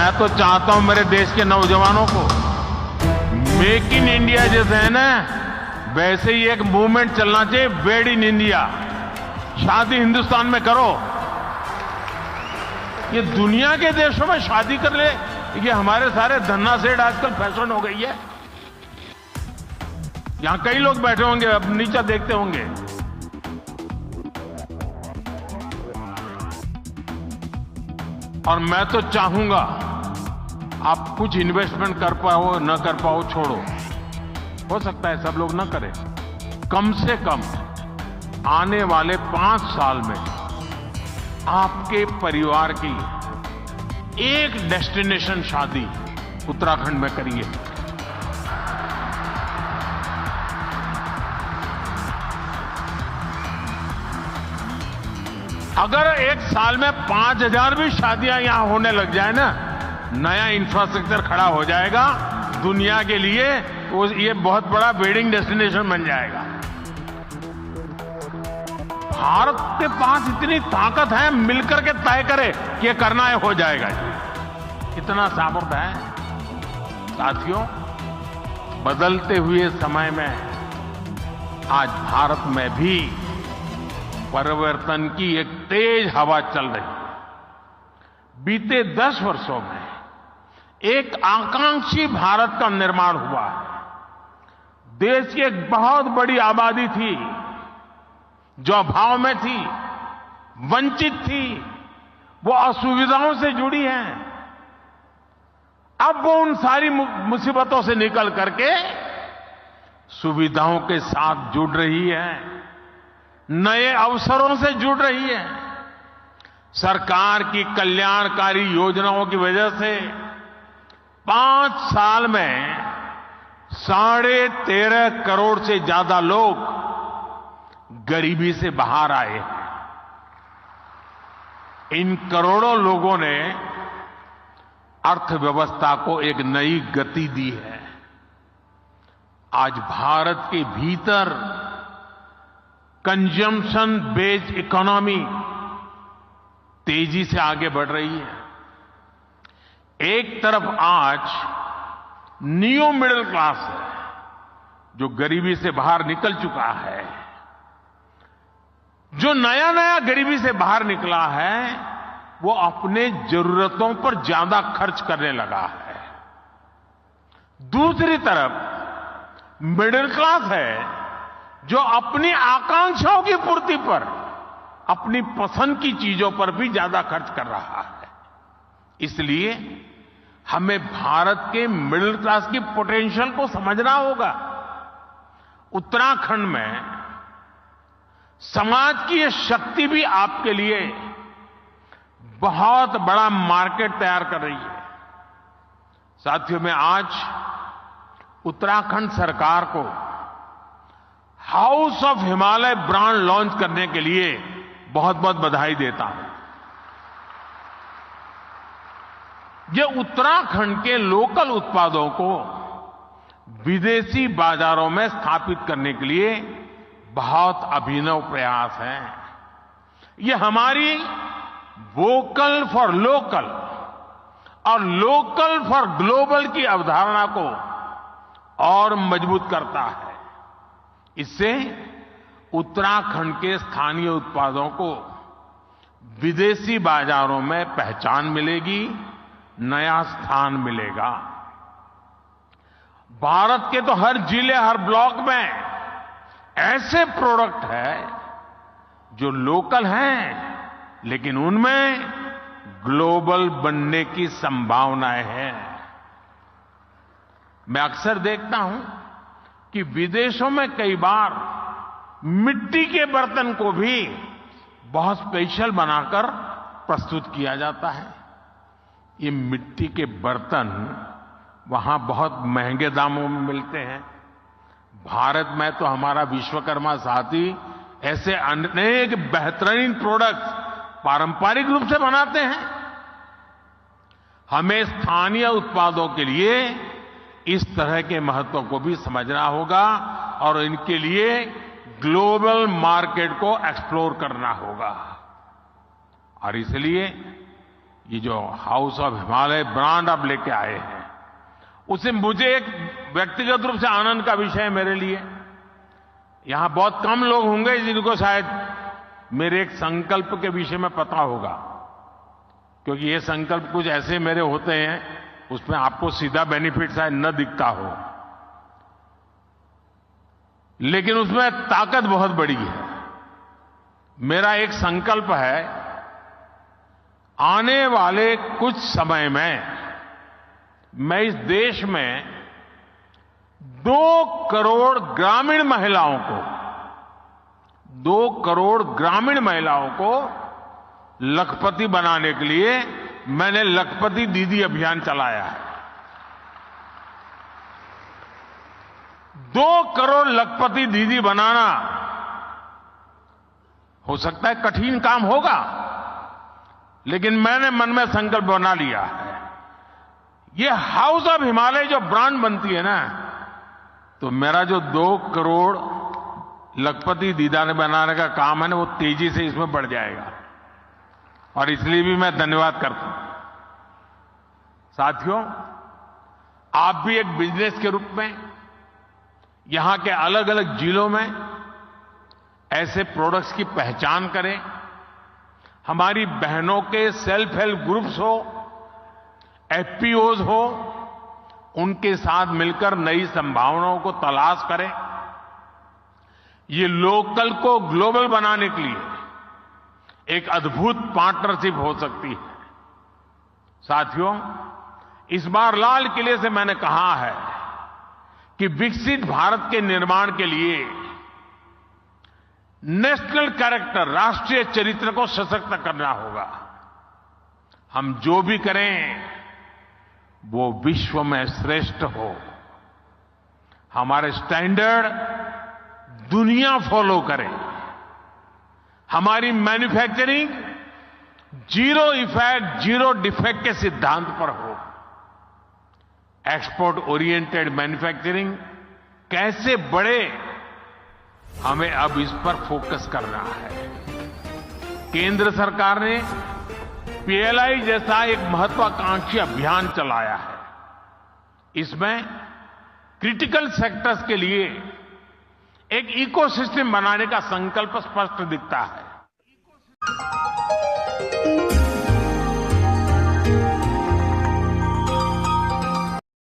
मैं तो चाहता हूं मेरे देश के नौजवानों को मेक इन इंडिया जैसे है ना, वैसे ही एक मूवमेंट चलना चाहिए, मेड इन इंडिया। शादी हिंदुस्तान में करो। ये दुनिया के देशों में शादी कर ले, ये हमारे सारे धन्ना सेठ आजकल फैशन हो गई है। यहां कई लोग बैठे होंगे, अब नीचे देखते होंगे। और मैं तो चाहूंगा आप कुछ इन्वेस्टमेंट कर पाओ न कर पाओ छोड़ो, हो सकता है सब लोग न करें। कम से कम आने वाले 5 साल में आपके परिवार की एक डेस्टिनेशन शादी उत्तराखंड में करिए। अगर एक साल में 5000 भी शादियां यहां होने लग जाए ना, नया इंफ्रास्ट्रक्चर खड़ा हो जाएगा दुनिया के लिए, वो ये बहुत बड़ा वेडिंग डेस्टिनेशन बन जाएगा। भारत के पास इतनी ताकत है, मिलकर के तय करे कि ये करना है, हो जाएगा। इतना सामर्थ्य है। साथियों, बदलते हुए समय में आज भारत में भी परिवर्तन की एक तेज हवा चल रही है। बीते 10 वर्षों में एक आकांक्षी भारत का निर्माण हुआ है। देश की एक बहुत बड़ी आबादी थी जो अभाव में थी, वंचित थी, वो असुविधाओं से जुड़ी है। अब वो उन सारी मुसीबतों से निकल करके सुविधाओं के साथ जुड़ रही है, नए अवसरों से जुड़ रही है। सरकार की कल्याणकारी योजनाओं की वजह से 5 साल में 13.5 करोड़ से ज्यादा लोग गरीबी से बाहर आए हैं। इन करोड़ों लोगों ने अर्थव्यवस्था को एक नई गति दी है। आज भारत के भीतर कंजम्पशन बेस्ड इकोनॉमी तेजी से आगे बढ़ रही है। एक तरफ आज न्यू मिडिल क्लास है जो गरीबी से बाहर निकल चुका है, जो नया नया गरीबी से बाहर निकला है वो अपने जरूरतों पर ज्यादा खर्च करने लगा है। दूसरी तरफ मिडिल क्लास है जो अपनी आकांक्षाओं की पूर्ति पर, अपनी पसंद की चीजों पर भी ज्यादा खर्च कर रहा है। इसलिए हमें भारत के मिडिल क्लास की पोटेंशियल को समझना होगा। उत्तराखंड में समाज की ये शक्ति भी आपके लिए बहुत बड़ा मार्केट तैयार कर रही है। साथियों, मैं आज उत्तराखंड सरकार को house of Himalaya brand launch करने के लिए बहुत बहुत बधाई देता हूं। ये उत्तराखंड के लोकल उत्पादों को विदेशी बाजारों में स्थापित करने के लिए बहुत अभिनव प्रयास है। ये हमारी वोकल फॉर लोकल और लोकल फॉर ग्लोबल की अवधारणा को और मजबूत करता है। इससे उत्तराखंड के स्थानीय उत्पादों को विदेशी बाजारों में पहचान मिलेगी, नया स्थान मिलेगा। भारत के तो हर जिले, हर ब्लॉक में ऐसे प्रोडक्ट हैं जो लोकल हैं लेकिन उनमें ग्लोबल बनने की संभावनाएं हैं। मैं अक्सर देखता हूं कि विदेशों में कई बार मिट्टी के बर्तन को भी बहुत स्पेशल बनाकर प्रस्तुत किया जाता है। ये मिट्टी के बर्तन वहां बहुत महंगे दामों में मिलते हैं। भारत में तो हमारा विश्वकर्मा साथी ऐसे अनेक बेहतरीन प्रोडक्ट्स पारंपरिक रूप से बनाते हैं। हमें स्थानीय उत्पादों के लिए इस तरह के महत्व को भी समझना होगा और इनके लिए ग्लोबल मार्केट को एक्सप्लोर करना होगा। और इसलिए ये जो हाउस ऑफ हिमालय ब्रांड आप लेके आए हैं, उससे मुझे एक व्यक्तिगत रूप से आनंद का विषय है मेरे लिए। यहां बहुत कम लोग होंगे जिनको शायद मेरे एक संकल्प के विषय में पता होगा, क्योंकि ये संकल्प कुछ ऐसे मेरे होते हैं उसमें आपको सीधा बेनिफिट शायद न दिखता हो, लेकिन उसमें ताकत बहुत बड़ी है। मेरा एक संकल्प है, आने वाले कुछ समय में मैं इस देश में 2 करोड़ ग्रामीण महिलाओं को 2 करोड़ ग्रामीण महिलाओं को लखपति बनाने के लिए मैंने लखपति दीदी अभियान चलाया है। 2 करोड़ लखपति दीदी बनाना हो सकता है कठिन काम होगा, लेकिन मैंने मन में संकल्प बना लिया है। ये हाउस ऑफ हिमालय जो ब्रांड बनती है ना, तो मेरा जो 2 करोड़ लखपति दीदा ने बनाने का काम है ना, वो तेजी से इसमें बढ़ जाएगा, और इसलिए भी मैं धन्यवाद करता हूं। साथियों, आप भी एक बिजनेस के रूप में यहां के अलग अलग जिलों में ऐसे प्रोडक्ट्स की पहचान करें। हमारी बहनों के सेल्फ हेल्प ग्रुप्स हो, एफपीओज हो, उनके साथ मिलकर नई संभावनाओं को तलाश करें। ये लोकल को ग्लोबल बनाने के लिए एक अद्भुत पार्टनरशिप हो सकती है। साथियों, इस बार लाल किले से मैंने कहा है कि विकसित भारत के निर्माण के लिए नेशनल कैरेक्टर, राष्ट्रीय चरित्र को सशक्त करना होगा। हम जो भी करें वो विश्व में श्रेष्ठ हो, हमारे स्टैंडर्ड दुनिया फॉलो करे, हमारी manufacturing zero effect zero defect के सिद्धांत पर हो। एक्सपोर्ट ओरिएंटेड मैन्युफैक्चरिंग कैसे बढ़े, हमें अब इस पर फोकस करना है। केंद्र सरकार ने पीएलआई जैसा एक महत्वाकांक्षी अभियान चलाया है। इसमें क्रिटिकल सेक्टर्स के लिए एक इकोसिस्टम बनाने का संकल्प स्पष्ट दिखता है।